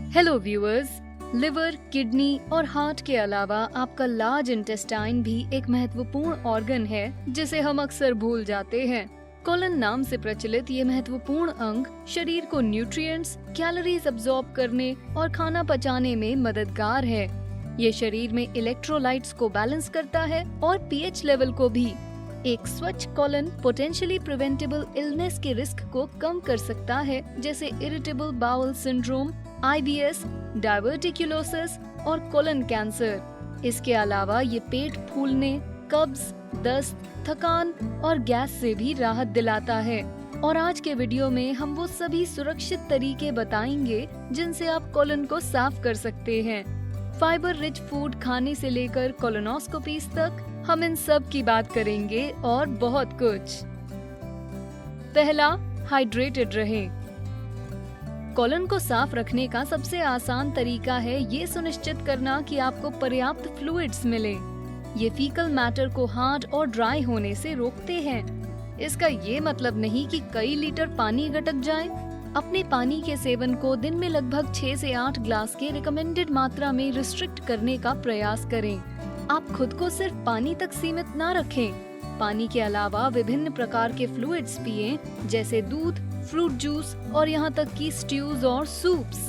Hello viewers. Liver, kidney और heart के अलावा आपका लार्ज इंटेस्टाइन भी एक महत्वपूर्ण ऑर्गन है जिसे हम अक्सर भूल जाते हैं। कोलन नाम से प्रचलित ये महत्वपूर्ण अंग शरीर को न्यूट्रिएंट्स, कैलोरीज अब्सॉर्ब करने और खाना पचाने में मददगार है। ये शरीर में इलेक्ट्रोलाइट्स को बैलेंस करता है और पीएच लेवल को भी। एक स्वच्छ कोलन पोटेंशियली प्रिवेंटेबल इलनेस के रिस्क को कम कर सकता है, जैसे irritable bowel syndrome, IBS, diverticulosis और कोलन कैंसर। इसके अलावा ये पेट फूलने, कब्ज, दस्त, थकान और गैस से भी राहत दिलाता है। और आज के वीडियो में हम वो सभी सुरक्षित तरीके बताएंगे जिनसे आप कोलन को साफ कर सकते हैं। फाइबर रिच फूड खाने से लेकर कोलोनोस्कोपीज तक हम इन सब की बात करेंगे और बहुत कुछ। पहला, हाइड्रेटेड रहें। कोलन को साफ रखने का सबसे आसान तरीका है ये सुनिश्चित करना कि आपको पर्याप्त फ्लूइड्स मिले। ये फीकल मैटर को हार्ड और ड्राई होने से रोकते हैं। इसका ये मतलब नहीं कि कई लीटर पानी गटक जाए। अपने पानी के सेवन को दिन में लगभग 6 से 8 ग्लास के रिकमेंडेड मात्रा में रिस्ट्रिक्ट करने का प्रयास करें। आप खुद को सिर्फ पानी तक सीमित ना रखें। पानी के अलावा विभिन्न प्रकार के फ्लूइड्स पिएं, जैसे दूध, फ्रूट जूस और यहाँ तक कि स्ट्यूज और सूप्स।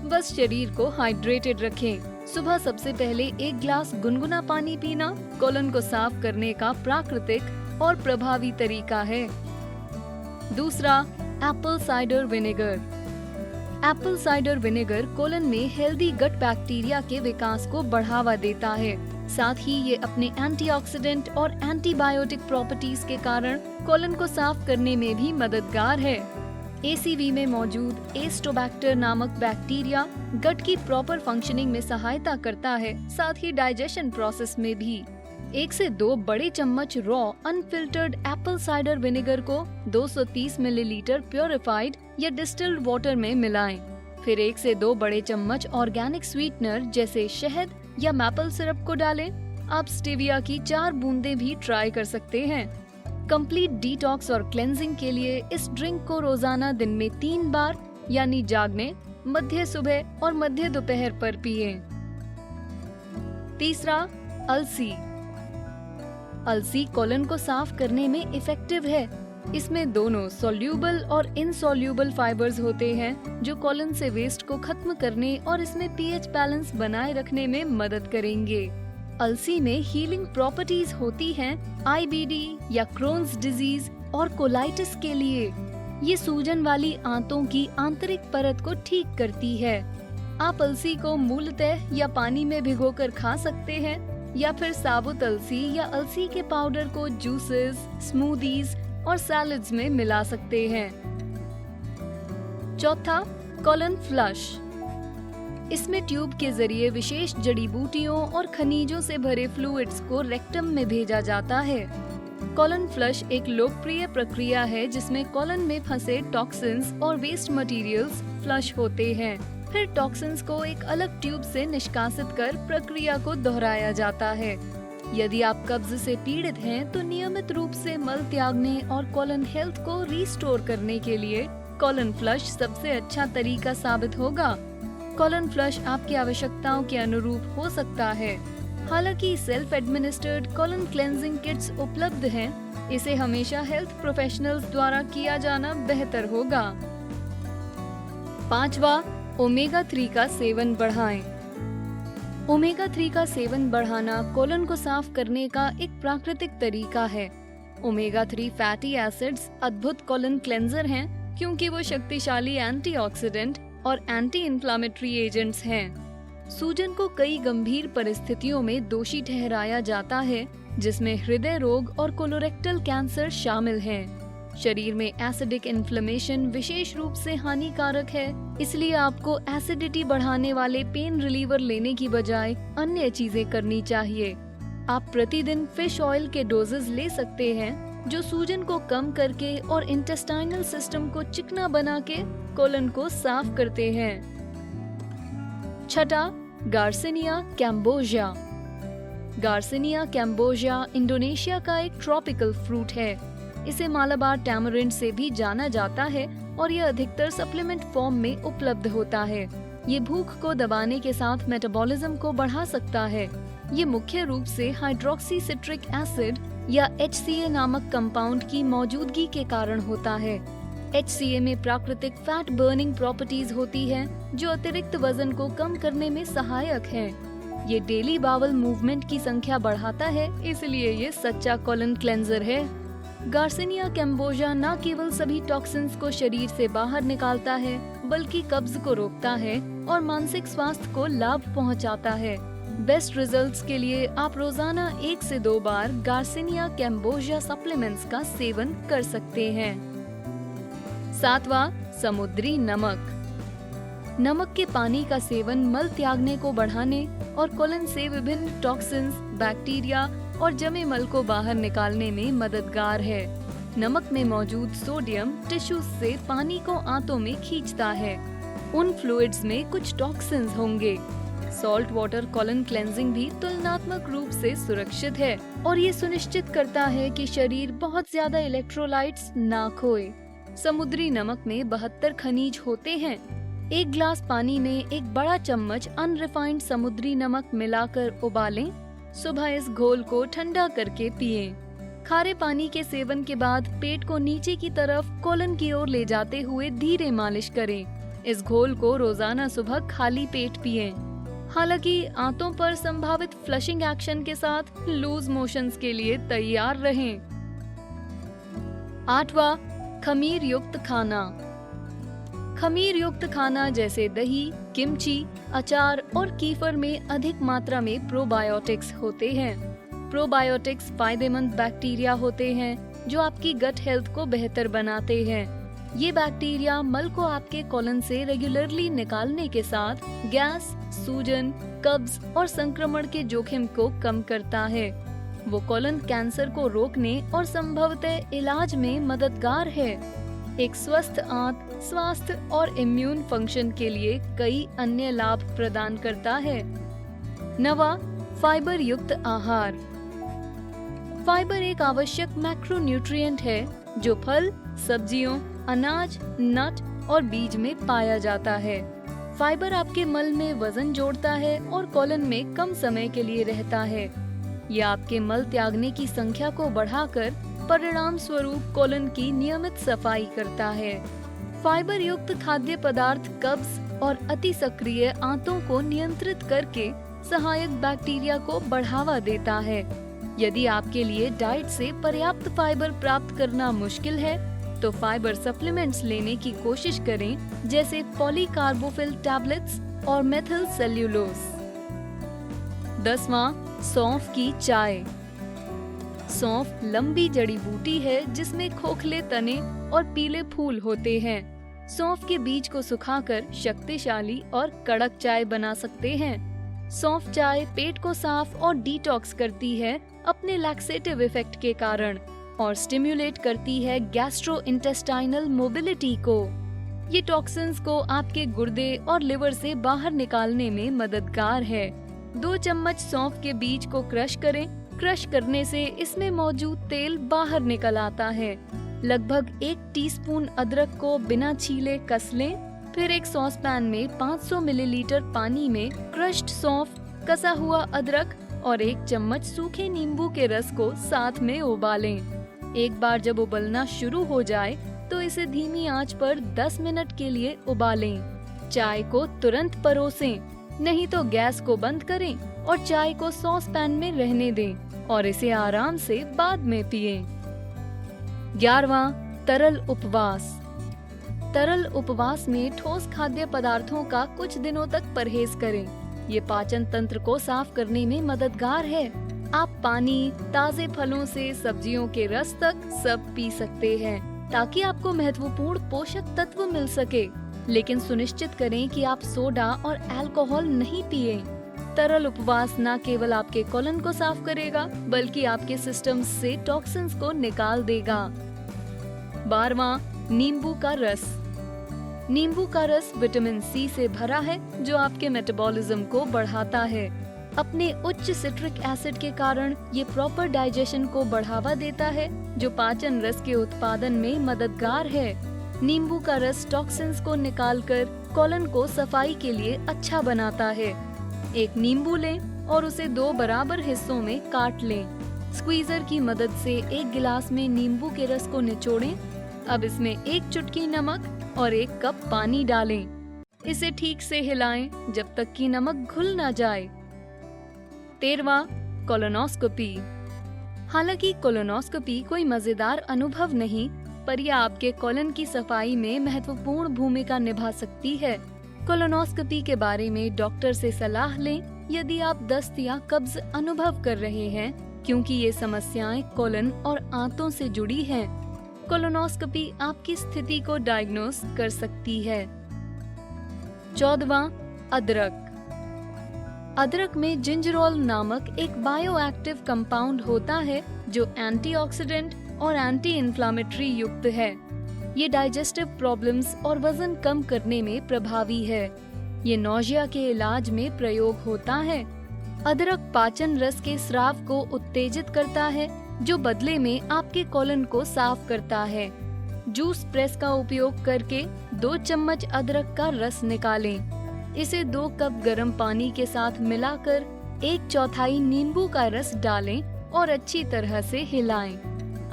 बस शरीर को हाइड्रेटेड रखें। सुबह सबसे पहले 1 ग्लास गुनगुना पानी पीना कोलन को साफ करने का प्राकृतिक और प्रभावी तरीका है। दूसरा, Apple cider vinegar. Apple cider vinegar colon में हेल्दी गट बैक्टीरिया के विकास को बढ़ावा देता है। साथ ही ये अपने एंटीऑक्सीडेंट और एंटीबायोटिक प्रॉपर्टीज के कारण कोलन को साफ करने में भी मददगार है। ACV में मौजूद एस्टोबैक्टर नामक बैक्टीरिया गट की प्रॉपर फंक्शनिंग में सहायता करता है, साथ ही डाइजेशन प्रोसेस में भी। 1 से 2 बड़े चम्मच raw unfiltered Apple cider vinegar को 230 मिलीलीटर प्योरिफाइड या डिस्टिल्ड वाटर में मिलाएं। फिर 1 से 2 बड़े चम्मच ऑर्गेनिक स्वीटनर जैसे शहद या मैपल सिरप को डालें। आप स्टेविया की 4 बूंदें भी ट्राई कर सकते हैं। कंप्लीट डिटॉक्स और क्लेंजिंग के लिए इस ड्रिंक को रोजाना दिन में 3 बार यानी जागने, मध्य सुबह और मध्य दोपहर पर पिएं। तीसरा, अलसी। अलसी कोलन को साफ करने में इफेक्टिव है। इसमें दोनों सोल्यूबल और इनसोल्यूबल फाइबर्स होते हैं जो कोलन से वेस्ट को खत्म करने और इसमें पीएच बैलेंस बनाए रखने में मदद करेंगे। अलसी में हीलिंग प्रॉपर्टीज होती हैं IBD या क्रोन्स डिजीज और कोलाइटिस के लिए। ये सूजन वाली आंतों की आंतरिक परत को ठीक करती है। आप अलसी को मूलतः या पानी में भिगोकर खा सकते हैं या फिर साबुत अलसी या अलसी के पाउडर को जूसेस, स्मूदीज और सैलेड्स में मिला सकते हैं। चौथा, कोलन फ्लश। इसमें ट्यूब के जरिए विशेष जड़ी बूटियों और खनिजों से भरे फ्लूइड्स को रेक्टम में भेजा जाता है। कोलन फ्लश एक लोकप्रिय प्रक्रिया है जिसमें कोलन में फंसे टॉक्सिन्स और वेस्ट मटेरियल्स फ्लश होते हैं। फिर टॉक्सिन्स को एक अलग ट्यूब से निष्कासित कर प्रक्रिया को दोहराया जाता है। यदि आप कब्ज से पीड़ित हैं तो नियमित रूप से मल त्यागने और कोलन हेल्थ को रिस्टोर करने के लिए कोलन फ्लश सबसे अच्छा तरीका साबित होगा। कोलन फ्लश आपकी आवश्यकताओं के अनुरूप हो सकता है। हालांकि self administered colon cleansing kits उपलब्ध हैं, इसे हमेशा हेल्थ प्रोफेशनल्स द्वारा किया जाना बेहतर होगा। पांचवा, ओमेगा 3 का सेवन बढ़ाएं। ओमेगा 3 का सेवन बढ़ाना कोलन को साफ करने का एक प्राकृतिक तरीका है। ओमेगा 3 फैटी एसिड्स अद्भुत कोलन क्लेंजर हैं क्योंकि वो शक्तिशाली एंटीऑक्सीडेंट और एंटी इन्फ्लामेटरी एजेंट्स हैं। सूजन को कई गंभीर परिस्थितियों में दोषी ठहराया जाता है, जिसमें हृदय रोग और कोलोरेक्टल कैंसर शामिल हैं। शरीर में एसिडिक इन्फ्लेमेशन विशेष रूप से हानिकारक है, इसलिए आपको एसिडिटी बढ़ाने वाले पेन रिलीवर लेने की बजाय अन्य चीजें करनी चाहिए। आप प्रतिदिन फिश ऑयल के डोजेस ले सकते हैं जो सूजन को कम करके और इंटेस्टाइनल सिस्टम को चिकना बना के कोलन को साफ करते हैं। छठा, garcinia cambogia. Garcinia cambogia Indonesia का एक ट्रॉपिकल फ्रूट है। इसे मालाबार टैमरिंड से भी जाना जाता है और यह अधिकतर सप्लीमेंट फॉर्म में उपलब्ध होता है। ये भूख को दबाने के साथ मेटाबॉलिज्म को बढ़ा सकता है। ये मुख्य रूप से हाइड्रोक्सी सिट्रिक एसिड या HCA नामक कंपाउंड की मौजूदगी के कारण होता है। HCA में प्राकृतिक फैट बर्निंग प्रॉपर्टीज होती है जो अतिरिक्त वजन को कम करने में सहायक है। ये डेली बावल मूवमेंट की संख्या बढ़ाता है, इसलिए ये सच्चा कोलन क्लेंजर है। गार्सिनिया कैम्बोजा न केवल सभी टॉक्सिन्स को शरीर से बाहर निकालता है, बल्कि कब्ज को रोकता है और मानसिक स्वास्थ्य को लाभ पहुंचाता है। बेस्ट रिजल्ट्स के लिए आप रोजाना 1 से 2 बार गार्सिनिया कैम्बोजा सप्लीमेंट्स का सेवन कर सकते हैं। 7वां, समुद्री नमक। नमक के पानी का सेवन मल त्यागने को बढ़ाने और कोलन से विभिन्न टॉक्सिन्स, बैक्टीरिया और जमे मल को बाहर निकालने में मददगार है। नमक में मौजूद सोडियम टिश्यूज से पानी को आंतों में खींचता है। उन फ्लूइड्स में कुछ टॉक्सिन्स होंगे। सॉल्ट वाटर कोलन क्लेंजिंग भी तुलनात्मक रूप से सुरक्षित है और ये सुनिश्चित करता है कि शरीर बहुत ज्यादा इलेक्ट्रोलाइट्स ना खोए। समुद्री नमक में 72 खनिज होते हैं। 1 ग्लास पानी में 1 बड़ा चम्मच अनरिफाइंड समुद्री नमक मिलाकर उबालें। सुबह इस घोल को ठंडा करके पिएं। खारे पानी के सेवन के बाद पेट को नीचे की तरफ कोलन की ओर ले जाते हुए धीरे मालिश करें। इस घोल को रोजाना सुबह खाली पेट पिएं। हालांकि आंतों पर संभावित फ्लशिंग एक्शन के साथ लूज मोशंस के लिए तैयार रहें। 8वां, खमीर युक्त खाना। खमीर युक्त खाना जैसे दही, किमची, अचार और कीफर में अधिक मात्रा में प्रोबायोटिक्स होते हैं। प्रोबायोटिक्स फायदेमंद बैक्टीरिया होते हैं जो आपकी गट हेल्थ को बेहतर बनाते हैं। ये बैक्टीरिया मल को आपके कोलन से रेगुलरली निकालने के साथ गैस, सूजन, कब्ज और संक्रमण के जोखिम को कम करता है। वो कोलन कैंसर को रोकने और संभवतः इलाज में मददगार है। एक स्वस्थ आंत स्वास्थ्य और इम्यून फंक्शन के लिए कई अन्य लाभ प्रदान करता है। 9वां, फाइबर युक्त आहार। फाइबर एक आवश्यक मैक्रोन्यूट्रिएंट है जो फल, सब्जियों, अनाज, नट और बीज में पाया जाता है। फाइबर आपके मल में वजन जोड़ता है और कोलन में कम समय के लिए रहता है। यह आपके मल त्यागने की संख्या को बढ़ाकर परिणाम स्वरूप कोलन की नियमित सफाई करता है। फाइबर युक्त खाद्य पदार्थ कब्ज और अति सक्रिय आंतों को नियंत्रित करके सहायक बैक्टीरिया को बढ़ावा देता है। यदि आपके लिए डाइट से पर्याप्त फाइबर प्राप्त करना मुश्किल है, तो फाइबर सप्लीमेंट्स लेने की कोशिश करें, जैसे पॉलीकार्बोफिल टैबलेट्स और मेथिल सेल्यूलोज। 10वां, सौंफ की चाय। सौंफ लंबी जड़ी बूटी है जिसमें खोखले तने और पीले फूल होते हैं। सौंफ के बीज को सुखाकर शक्तिशाली और कड़क चाय बना सकते हैं। सौंफ चाय पेट को साफ और डिटॉक्स करती है अपने लैक्सेटिव इफेक्ट के कारण और स्टिम्युलेट करती है गैस्ट्रोइंटेस्टाइनल मोबिलिटी को। ये टॉक्सिन्स को आपके गुर्दे और लिवर से बाहर निकालने में मददगार है। 2 चम्मच सौंफ के बीज को क्रश करें। क्रश करने से इसमें मौजूद तेल बाहर निकल आता है। लगभग 1 टीस्पून अदरक को बिना छीले कस लें। फिर एक सॉस पैन में 500 मिलीलीटर पानी में क्रश्ड सौंफ, कसा हुआ अदरक और 1 चम्मच सूखे नींबू के रस को साथ में उबालें। एक बार जब उबलना शुरू हो जाए तो इसे धीमी आंच पर 10 मिनट के लिए उबालें। चाय को तुरंत परोसें, नहीं तो गैस को बंद करें और चाय को सॉस पैन में रहने दें और इसे आराम से बाद में पिएं। 11वां, तरल उपवास। तरल उपवास में ठोस खाद्य पदार्थों का कुछ दिनों तक परहेज करें। ये पाचन तंत्र को साफ करने में मददगार है। आप पानी, ताजे फलों से सब्जियों के रस तक सब पी सकते हैं ताकि आपको महत्वपूर्ण पोषक तत्व मिल सके, लेकिन सुनिश्चित करें कि आप सोडा और अल्कोहल नहीं पिए। तरल उपवास न केवल आपके कोलन को साफ करेगा, बल्कि आपके सिस्टम से टॉक्सिन्स को निकाल देगा। 12वां, नींबू का रस। नींबू का रस विटामिन सी से भरा है जो आपके मेटाबॉलिज्म को बढ़ाता है। अपने उच्च सिट्रिक एसिड के कारण ये प्रॉपर डाइजेशन को बढ़ावा देता है जो पाचन रस के उत्पादन में मददगार है। नींबू का रस टॉक्सिन्स को निकालकर कोलन को सफाई के लिए अच्छा बनाता है। एक नींबू लें और उसे 2 बराबर हिस्सों में काट लें। स्क्वीजर की मदद से 1 गिलास में नींबू के रस को निचोड़ें। अब इसमें 1 चुटकी नमक और 1 कप पानी डालें। इसे ठीक से हिलाएं जब तक कि नमक घुल ना जाए। 13वां, कोलोनोस्कोपी। हालांकि कोलोनोस्कोपी कोई मजेदार अनुभव नहीं, पर यह आपके कोलन की सफाई में महत्वपूर्ण भूमिका निभा सकती है। कोलोनोस्कोपी के बारे में डॉक्टर से सलाह लें यदि आप दस्त या कब्ज अनुभव कर रहे हैं, क्योंकि ये समस्याएं कोलन और आंतों से जुड़ी हैं। कोलोनोस्कोपी आपकी स्थिति को डायग्नोस कर सकती है। 14वां, अदरक। अदरक में जिंजरोल नामक एक बायोएक्टिव कंपाउंड होता है जो एंटीऑक्सीडेंट और एंटी इन्फ्लामेटरी युक्त है। ये डाइजेस्टिव प्रॉब्लम्स और वजन कम करने में प्रभावी है। ये नौजिया के इलाज में प्रयोग होता है। अदरक पाचन रस के स्राव को उत्तेजित करता है, जो बदले में आपके कोलन को साफ करता है। जूस प्रेस का उपयोग करके 2 चम्मच अदरक का रस निकालें। इसे 2 कप गर्म पानी के साथ मिलाकर 1/4 नींबू का रस डालें और अच्छी तरह से हिलाएं।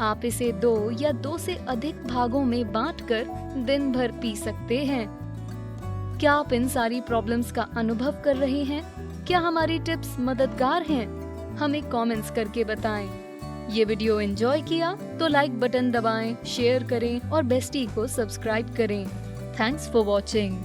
आप इसे 2 या 2 से अधिक भागों में बांटकर दिन भर पी सकते हैं। क्या आप इन सारी प्रॉब्लम्स का अनुभव कर रहे हैं? क्या हमारी टिप्स मददगार हैं? हमें कमेंट्स करके बताएं। ये वीडियो एंजॉय किया तो लाइक बटन दबाएं, शेयर करें और बेस्टी को सब्सक्राइब करें। Thanks for watching.